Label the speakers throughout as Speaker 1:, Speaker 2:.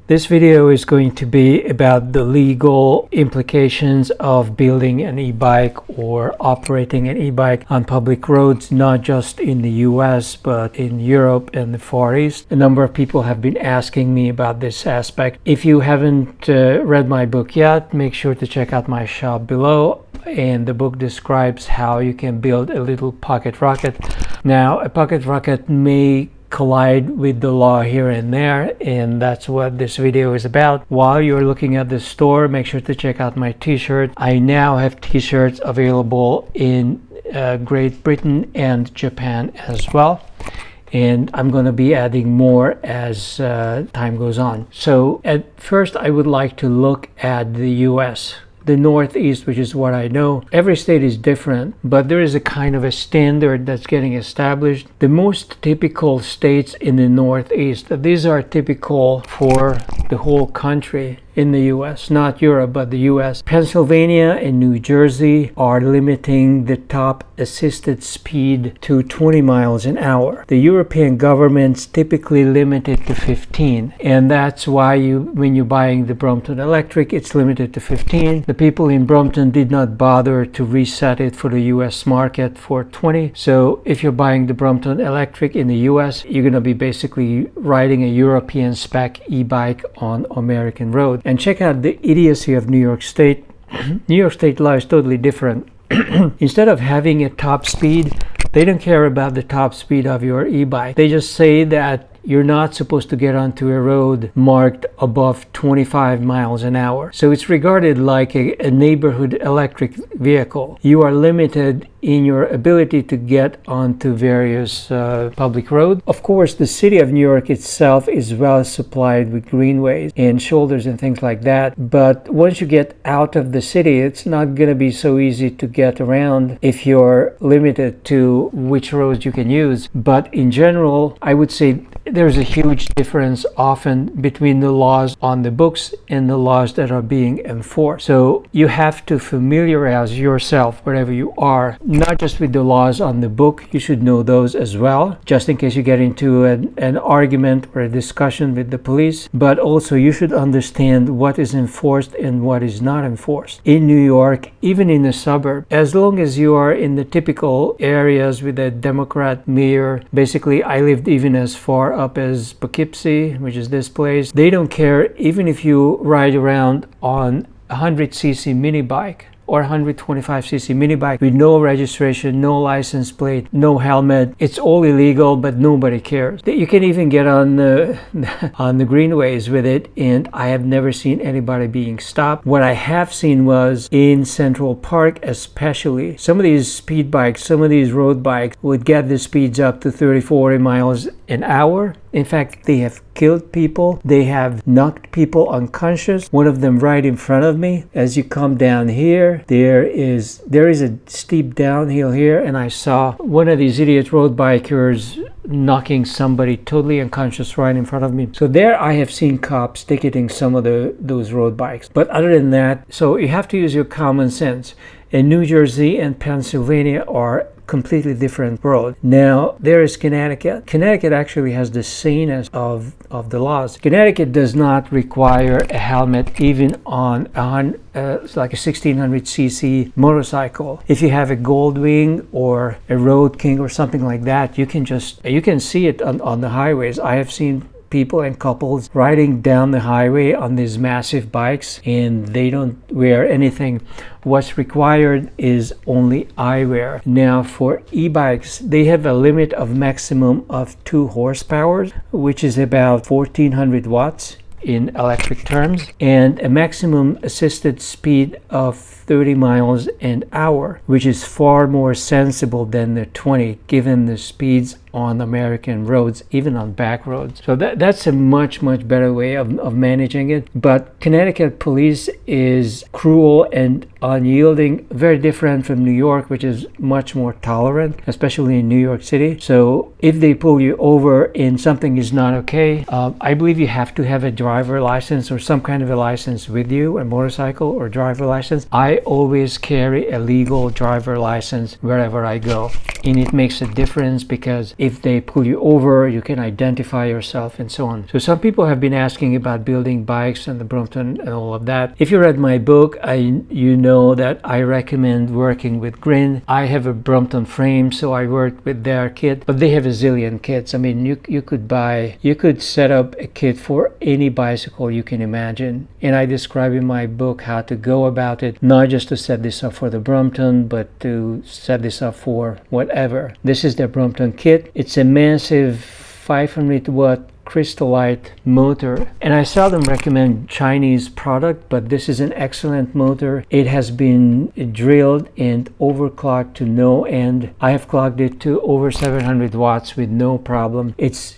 Speaker 1: This video is going to be about the legal implications of building an e-bike or operating an e-bike on public roads, not just in the US, but in Europe and the Far East. A number of people have been asking me about this aspect. If you haven't read my book yet, make sure to check out my shop below. And the book describes how you can build a little pocket rocket. Now, a pocket rocket may collide with the law here and there, and that's what this video is about. While you're looking at the store, make sure to check out my t-shirt. I now have t-shirts available in Great Britain and Japan as well, and I'm going to be adding more as time goes on. So at first I would like to look at the US. The Northeast, which is what I know. Every state is different, but there is a kind of a standard that's getting established. The most typical states in the Northeast, these are typical for the whole country in the US, not Europe, but the US. Pennsylvania and New Jersey are limiting the top assisted speed to 20 miles an hour. The European governments typically limit it to 15, and that's why when you're buying the Brompton Electric, it's limited to 15. The people in Brompton did not bother to reset it for the US market for 20. So if you're buying the Brompton Electric in the US, you're going to be basically riding a European spec e-bike on American road. And check out the idiocy of New York State. New York State law is totally different. Instead of having a top speed, they don't care about the top speed of your e-bike. They just say that you're not supposed to get onto a road marked above 25 miles an hour. So it's regarded like a neighborhood electric vehicle. You are limited in your ability to get onto various public roads. Of course, the city of New York itself is well supplied with greenways and shoulders and things like that. But once you get out of the city, it's not going to be so easy to get around if you're limited to which roads you can use. But in general, I would say there's a huge difference often between the laws on the books and the laws that are being enforced. So you have to familiarize yourself wherever you are, not just with the laws on the book. You should know those as well, just in case you get into an argument or a discussion with the police. But also you should understand what is enforced and what is not enforced. In New York, even in the suburb, as long as you are in the typical areas with a Democrat mayor, basically I lived even as far up as Poughkeepsie, which is this place. They don't care even if you ride around on a 100cc mini bike or 125cc mini bike with no registration, no license plate, no helmet. It's all illegal, but nobody cares. You can even get on the on the greenways with it, and I have never seen anybody being stopped. What I have seen was in Central Park especially, some of these speed bikes, some of these road bikes would get the speeds up to 30-40 miles an hour. In fact, they have killed people. They have knocked people unconscious. One of them right in front of me. As you come down here, there is a steep downhill here, and I saw one of these idiot road bikers knocking somebody totally unconscious right in front of me. So there I have seen cops ticketing some of those road bikes. But other than that, so you have to use your common sense. And New Jersey and Pennsylvania are completely different road. Now there is Connecticut. Connecticut actually has the sanest of the laws. Connecticut does not require a helmet even on it's like a 1600cc motorcycle. If you have a Goldwing or a Road King or something like that, you can see it on the highways. I have seen people and couples riding down the highway on these massive bikes, and they don't wear anything. What's required is only eyewear. Now for e-bikes, they have a limit of maximum of 2 horsepower, which is about 1400 watts in electric terms, and a maximum assisted speed of 30 miles an hour, which is far more sensible than the 20 given the speeds on American roads, even on back roads. So that's a much better way of managing it. But Connecticut police is cruel and unyielding, very different from New York, which is much more tolerant, especially in New York City. So if they pull you over and something is not okay, I believe you have to have a driver license or some kind of a license with you, a motorcycle or driver license. I always carry a legal driver license wherever I go, and it makes a difference because if they pull you over, you can identify yourself and so on. So some people have been asking about building bikes and the Brompton and all of that. If you read my book, you know that I recommend working with Grin. I have a Brompton frame, so I worked with their kit, but they have a zillion kits. I mean, you could set up a kit for any bicycle you can imagine. And I describe in my book how to go about it, not just to set this up for the Brompton, but to set this up for whatever. This is the Brompton kit. It's a massive 500 watt crystallite motor, and I seldom recommend Chinese product, but this is an excellent motor. It has been drilled and overclocked to no end. I have clocked it to over 700 watts with no problem. It's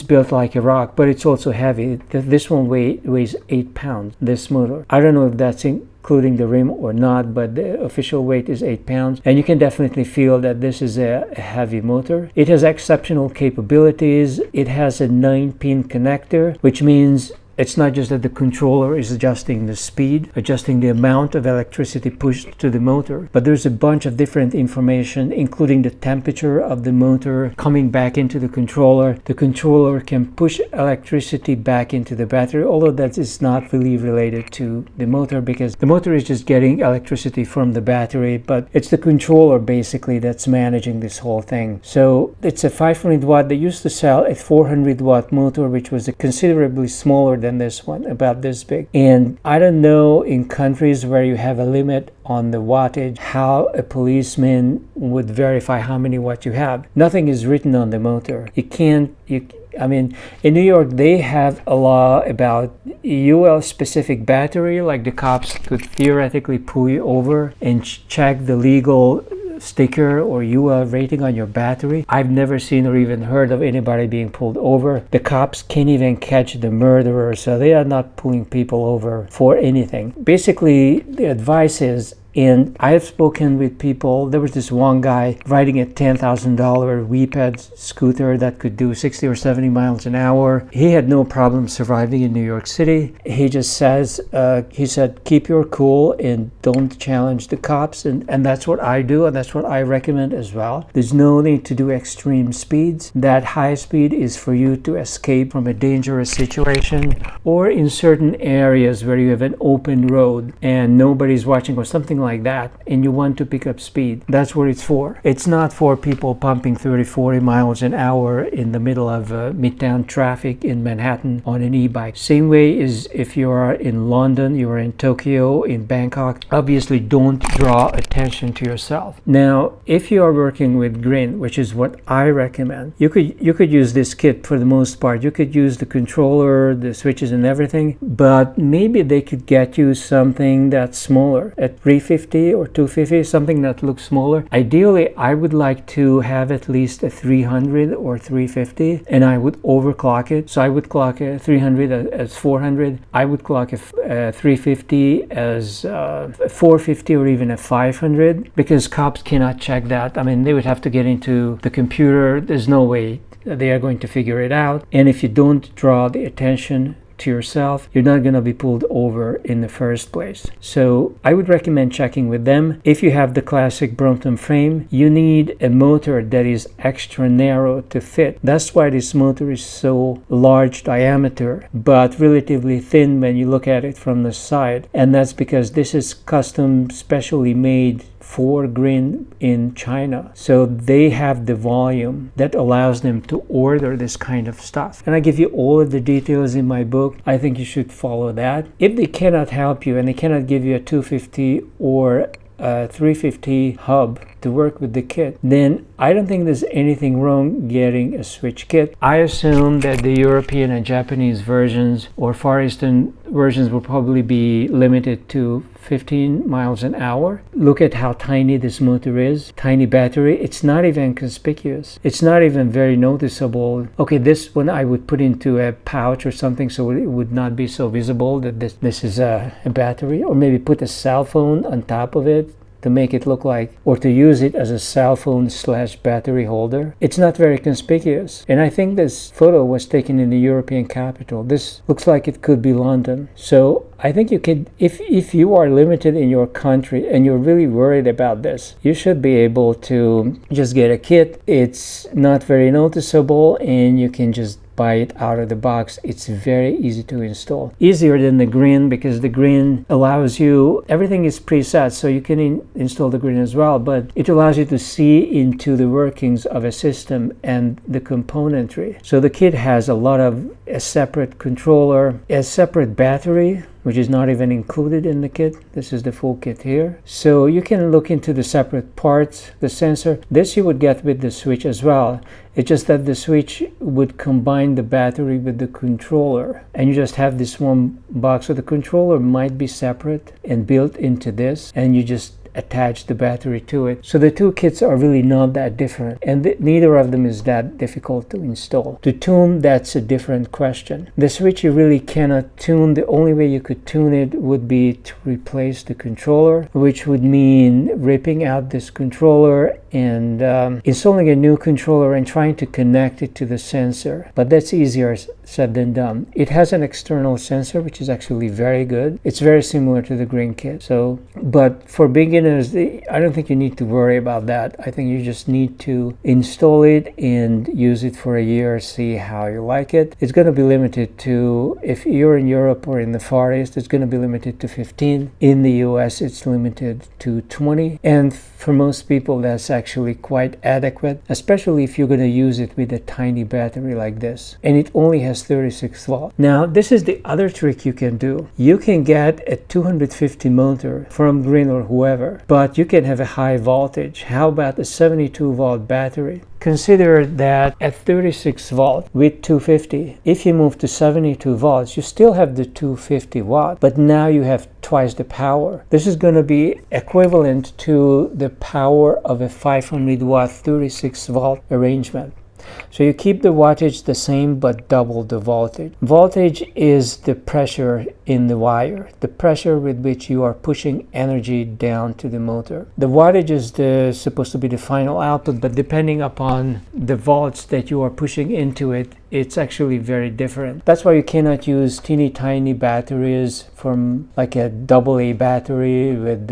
Speaker 1: built like a rock, but it's also heavy. This one weighs 8 pounds, this motor. I don't know if that's including the rim or not, but the official weight is 8 pounds, and you can definitely feel that this is a heavy motor. It has exceptional capabilities. It has a 9-pin connector, which means it's not just that the controller is adjusting the speed, adjusting the amount of electricity pushed to the motor, but there's a bunch of different information, including the temperature of the motor coming back into the controller. The controller can push electricity back into the battery, although that is not really related to the motor, because the motor is just getting electricity from the battery, but it's the controller basically that's managing this whole thing. So it's a 500 watt. They used to sell a 400 watt motor, which was considerably smaller than this one, about this big. And I don't know, in countries where you have a limit on the wattage, how a policeman would verify how many watts you have. Nothing is written on the motor. I mean, in New York, they have a law about UL specific battery, like the cops could theoretically pull you over and check the legal sticker or UL rating on your battery. I've never seen or even heard of anybody being pulled over. The cops can't even catch the murderer, so they are not pulling people over for anything. Basically, the advice is, and I have spoken with people. There was this one guy riding a $10,000 Weeped scooter that could do 60 or 70 miles an hour. He had no problem surviving in New York City. He just says, he said, keep your cool and don't challenge the cops. And that's what I do, and that's what I recommend as well. There's no need to do extreme speeds. That high speed is for you to escape from a dangerous situation, or in certain areas where you have an open road and nobody's watching or something like that, and you want to pick up speed. That's what it's for. It's not for people pumping 30-40 miles an hour in the middle of midtown traffic in Manhattan on an e-bike. Same way is if you are in London, you are in Tokyo, in Bangkok, obviously don't draw attention to yourself. Now, if you are working with Grin, which is what I recommend, you could use this kit for the most part. You could use the controller, the switches and everything, but maybe they could get you something that's smaller at 350 or 250, something that looks smaller. Ideally, I would like to have at least a 300 or 350, and I would overclock it. So I would clock a 300 as 400. I would clock a 350 as 450 or even a 500, because cops cannot check that. I mean, they would have to get into the computer. There's no way they are going to figure it out. And if you don't draw the attention to yourself, you're not going to be pulled over in the first place. So I would recommend checking with them. If you have the classic Brompton frame, you need a motor that is extra narrow to fit. That's why this motor is so large diameter, but relatively thin when you look at it from the side. And that's because this is custom, specially made for Grin in China. So they have the volume that allows them to order this kind of stuff. And I give you all of the details in my book. I think you should follow that. If they cannot help you and they cannot give you a 250 or a 350 hub to work with the kit, then I don't think there's anything wrong getting a switch kit. I assume that the European and Japanese versions or Far Eastern versions will probably be limited to 15 miles an hour. Look at how tiny this motor is. Tiny battery. It's not even conspicuous. It's not even very noticeable. Okay, this one I would put into a pouch or something so it would not be so visible that this is a battery, or maybe put a cell phone on top of it to make it look like, or to use it as a cell phone / battery holder. It's not very conspicuous. And I think this photo was taken in the European capital. This looks like it could be London. So I think you could, if you are limited in your country and you're really worried about this, you should be able to just get a kit. It's not very noticeable and you can just buy it out of the box. It's very easy to install. Easier than the green, because the green allows you, everything is preset, so you can install the green as well, but it allows you to see into the workings of a system and the componentry. So the kit has a separate controller, a separate battery, which is not even included in the kit. This is the full kit here. So you can look into the separate parts, the sensor. This you would get with the switch as well. It's just that the switch would combine the battery with the controller, and you just have this one box. So the controller might be separate and built into this, and you just attach the battery to it. So the two kits are really not that different, and neither of them is that difficult to install. To tune, that's a different question. The switch you really cannot tune. The only way you could tune it would be to replace the controller, which would mean ripping out this controller and installing a new controller and trying to connect it to the sensor. But that's easier said than done. It has an external sensor, which is actually very good. It's very similar to the green kit. So, but for beginners, I don't think you need to worry about that. I think you just need to install it and use it for a year, see how you like it. It's going to be limited to, if you're in Europe or in the Far East, it's going to be limited to 15. In the US, it's limited to 20. And for most people, that's actually quite adequate, especially if you're going to use it with a tiny battery like this. And it only has 36 volts. Now, this is the other trick you can do. You can get a 250 motor from Green or whoever, but you can have a high voltage. How about a 72 volt battery? Consider that at 36 volt with 250, if you move to 72 volts, you still have the 250 watt, but now you have twice the power. This is going to be equivalent to the power of a 500 watt 36 volt arrangement. So you keep the wattage the same, but double the voltage. Voltage is the pressure in the wire, the pressure with which you are pushing energy down to the motor. The wattage is supposed to be the final output, but depending upon the volts that you are pushing into it, it's actually very different. That's why you cannot use teeny tiny batteries from like a AA battery with,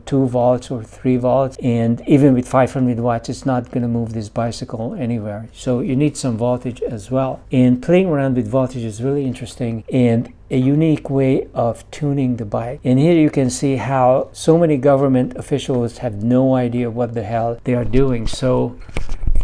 Speaker 1: 2 volts or 3 volts. And even with 500 watts, it's not going to move this bicycle anywhere. So you need some voltage as well. And playing around with voltage is really interesting and a unique way of tuning the bike. And here you can see how so many government officials have no idea what the hell they are doing. So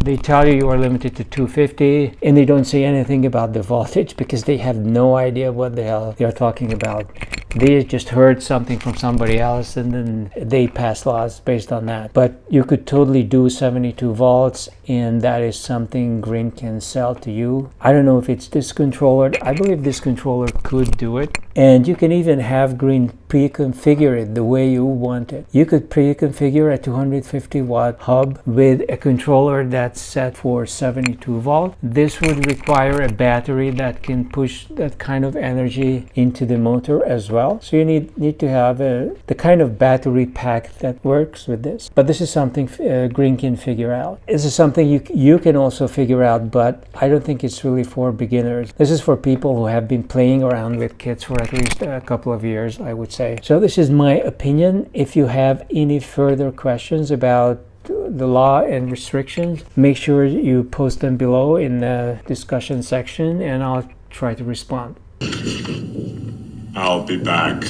Speaker 1: they tell you are limited to 250 and they don't say anything about the voltage because they have no idea what the hell they are talking about. They just heard something from somebody else and then they pass laws based on that. But you could totally do 72 volts and that is something Green can sell to you. I don't know if it's this controller. I believe this controller could do it. And you can even have Green pre-configure it the way you want it. You could pre-configure a 250 watt hub with a controller that's set for 72 volt. This would require a battery that can push that kind of energy into the motor as well. So you need to have the kind of battery pack that works with this. But this is something Green can figure out. This is something you can also figure out, but I don't think it's really for beginners. This is for people who have been playing around with kits for at least a couple of years, I would say. So this is my opinion. If you have any further questions about the law and restrictions, make sure you post them below in the discussion section and I'll try to respond.
Speaker 2: I'll be back.